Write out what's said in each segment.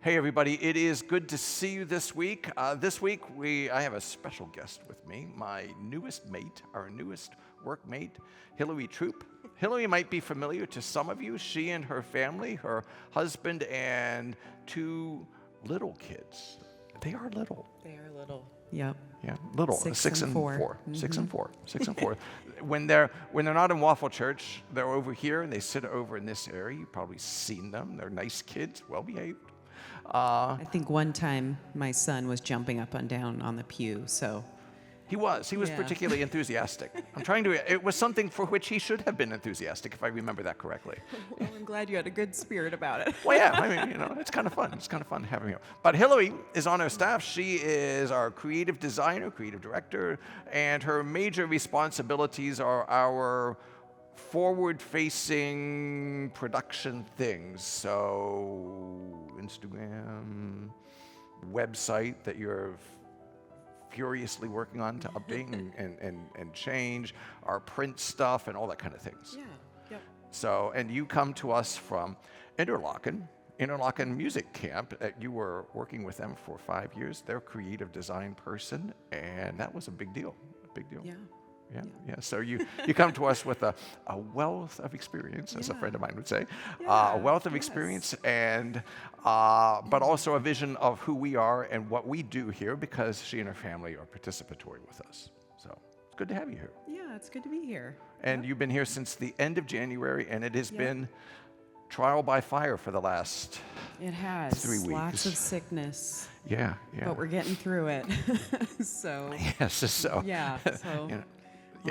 Hey everybody, it is good to see you this week. This week I have a special guest with me, my newest mate, our newest workmate, Hillary Troop. Hillary might be familiar to some of you. She and her family, her husband and two little kids. They are little. They are little. Yep. Yeah, little. 6 and 4. Mm-hmm. 6 and 4. 6 and 4. When they're not in Waffle Church, they're over here and they sit over in this area. You've probably seen them. They're nice kids, well behaved. I think one time my son was jumping up and down on the pew, so. He was particularly enthusiastic. It was something for which he should have been enthusiastic, if I remember that correctly. Well, I'm glad you had a good spirit about it. Well, yeah, I mean, it's kind of fun. It's kind of fun having her. But Hillary is on our staff. She is our creative designer, creative director, and her major responsibilities are our forward-facing production things. So Instagram, website that you're furiously working on to update and change, our print stuff and all that kind of things. Yeah, yep. So, and you come to us from Interlochen Music Camp. You were working with them for 5 years. They're a creative design person, and that was a big deal. Yeah. So you come to us with a wealth of experience, as a friend of mine would say, a wealth of experience, and but also a vision of who we are and what we do here, because she and her family are participatory with us. So it's good to have you here. Yeah, it's good to be here. And you've been here since the end of January, and it has been trial by fire for the last It has 3 weeks. Lots of sickness. Yeah. But we're getting through it. So. Yes. So. Yeah. So. Yeah.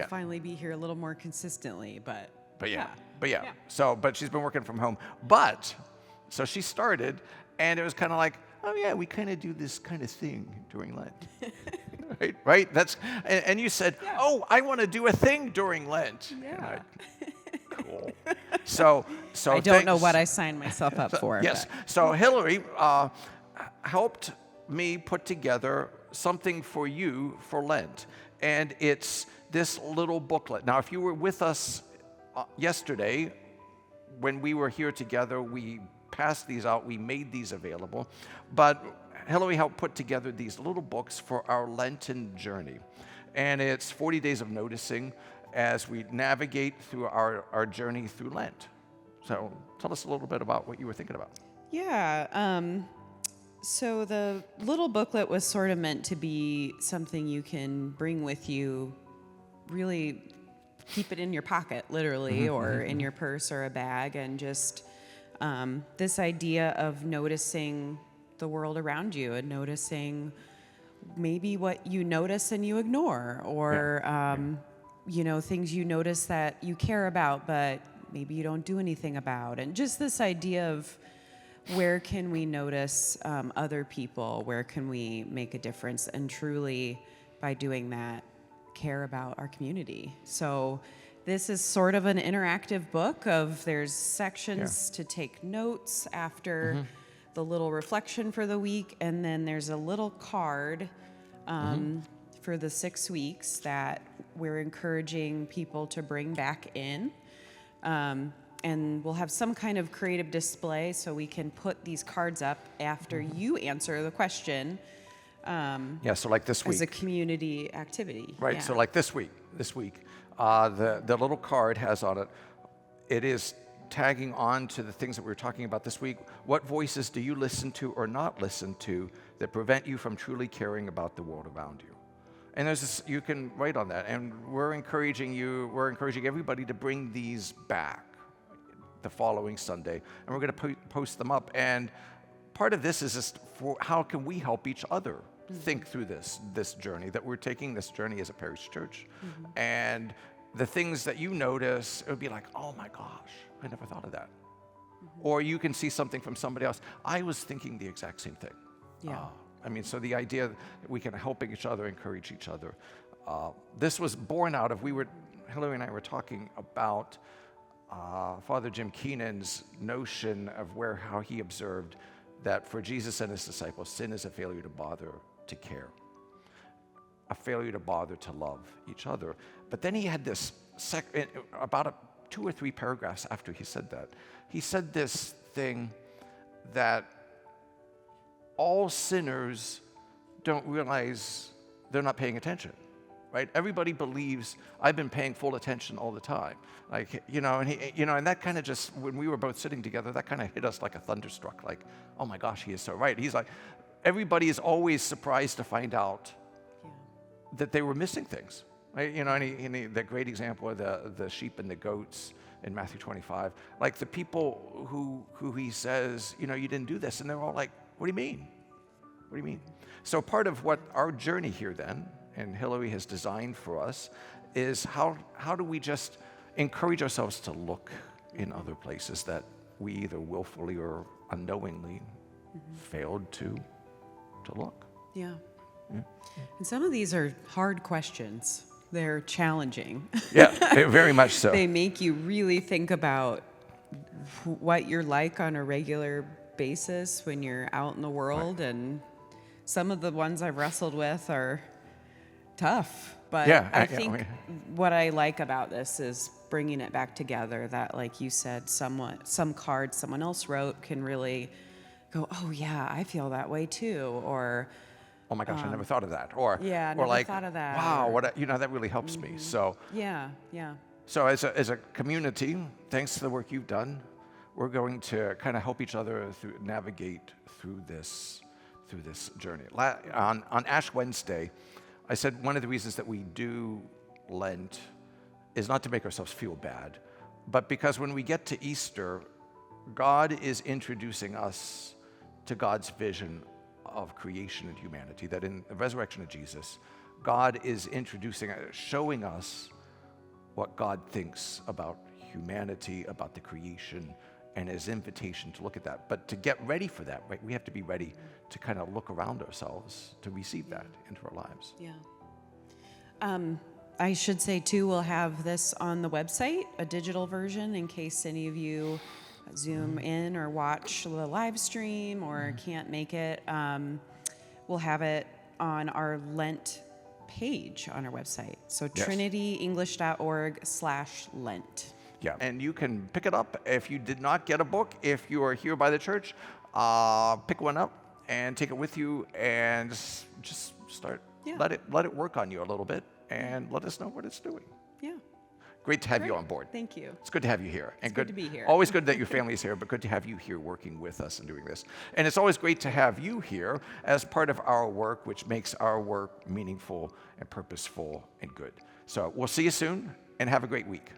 We'll finally be here a little more consistently, but yeah. So, but she's been working from home. So she started, and it was kind of like, oh yeah, we kind of do this kind of thing during Lent, right? And you said, oh, I want to do a thing during Lent. Yeah. Cool. So I don't know what I signed myself up for. Yes. But. So Hillary helped me put together something for you for Lent, and it's this little booklet. Now, if you were with us yesterday, when we were here together, we passed these out, we made these available, but Hillary helped put together these little books for our Lenten journey. And it's 40 days of noticing as we navigate through our journey through Lent. So tell us a little bit about what you were thinking about. Yeah. So the little booklet was sort of meant to be something you can bring with you, really keep it in your pocket, literally, or in your purse or a bag, and just this idea of noticing the world around you and noticing maybe what you notice and you ignore, or things you notice that you care about but maybe you don't do anything about, and just this idea of where can we notice other people, where can we make a difference, and truly by doing that care about our community. So this is sort of an interactive book of there's sections to take notes after the little reflection for the week, and then there's a little card for the 6 weeks that we're encouraging people to bring back in. And we'll have some kind of creative display so we can put these cards up after you answer the question. So like this week. As a community activity. Right, so like this week, the little card has on it, it is tagging on to the things that we were talking about this week. What voices do you listen to or not listen to that prevent you from truly caring about the world around you? And there's this, you can write on that, and we're encouraging everybody to bring these back the following Sunday, and we're going to post them up. And part of this is just for how can we help each other think through this journey, that we're taking this journey as a parish church. And the things that you notice, it would be like, oh my gosh, I never thought of that. Or you can see something from somebody else. I was thinking the exact same thing. So the idea that we can help each other, encourage each other. This was born out of, Hillary and I were talking about Father Jim Keenan's notion of how he observed that for Jesus and his disciples, sin is a failure to bother to care, a failure to bother to love each other. But then he had this, about 2 or 3 paragraphs after he said that, he said this thing that all sinners don't realize they're not paying attention, right? Everybody believes I've been paying full attention all the time. Like, and that kind of just, when we were both sitting together, that kind of hit us like a thunderstruck, like, oh my gosh, he is so right. He's like, everybody is always surprised to find out that they were missing things, right? The great example of the sheep and the goats in Matthew 25, like the people who he says, you didn't do this, and they're all like, what do you mean? What do you mean? So part of what our journey here then, and Hillary has designed for us, is how do we just encourage ourselves to look in other places that we either willfully or unknowingly failed to look. Yeah. And some of these are hard questions. They're challenging. Yeah, very much so. They make you really think about what you're like on a regular basis when you're out in the world. Right. And some of the ones I've wrestled with are tough. But I think what I like about this is bringing it back together, that, like you said, some card someone else wrote can really go, oh yeah, I feel that way too, or oh my gosh, I never thought of that, or never like, thought of that, wow, that really helps me. So yeah. So as a community, thanks to the work you've done, we're going to kind of help each other navigate through this journey. On Ash Wednesday, I said one of the reasons that we do Lent is not to make ourselves feel bad, but because when we get to Easter, God is introducing us to God's vision of creation and humanity, that in the resurrection of Jesus, God is showing us what God thinks about humanity, about the creation, and his invitation to look at that. But to get ready for that, right, we have to be ready to kind of look around ourselves to receive that into our lives. Yeah. I should say, too, we'll have this on the website, a digital version, in case any of you Zoom in or watch the live stream or can't make it. We'll have it on our Lent page on our website. So yes. trinityenglish.org/Lent. Yeah, and you can pick it up if you did not get a book. If you are here by the church, pick one up and take it with you and just start. Yeah. Let it work on you a little bit and let us know what it's doing. Yeah. Great to have you on board. Thank you. It's good to have you here. It's good to be here. Always good that your family's here, but good to have you here working with us and doing this. And it's always great to have you here as part of our work, which makes our work meaningful and purposeful and good. So we'll see you soon, and have a great week.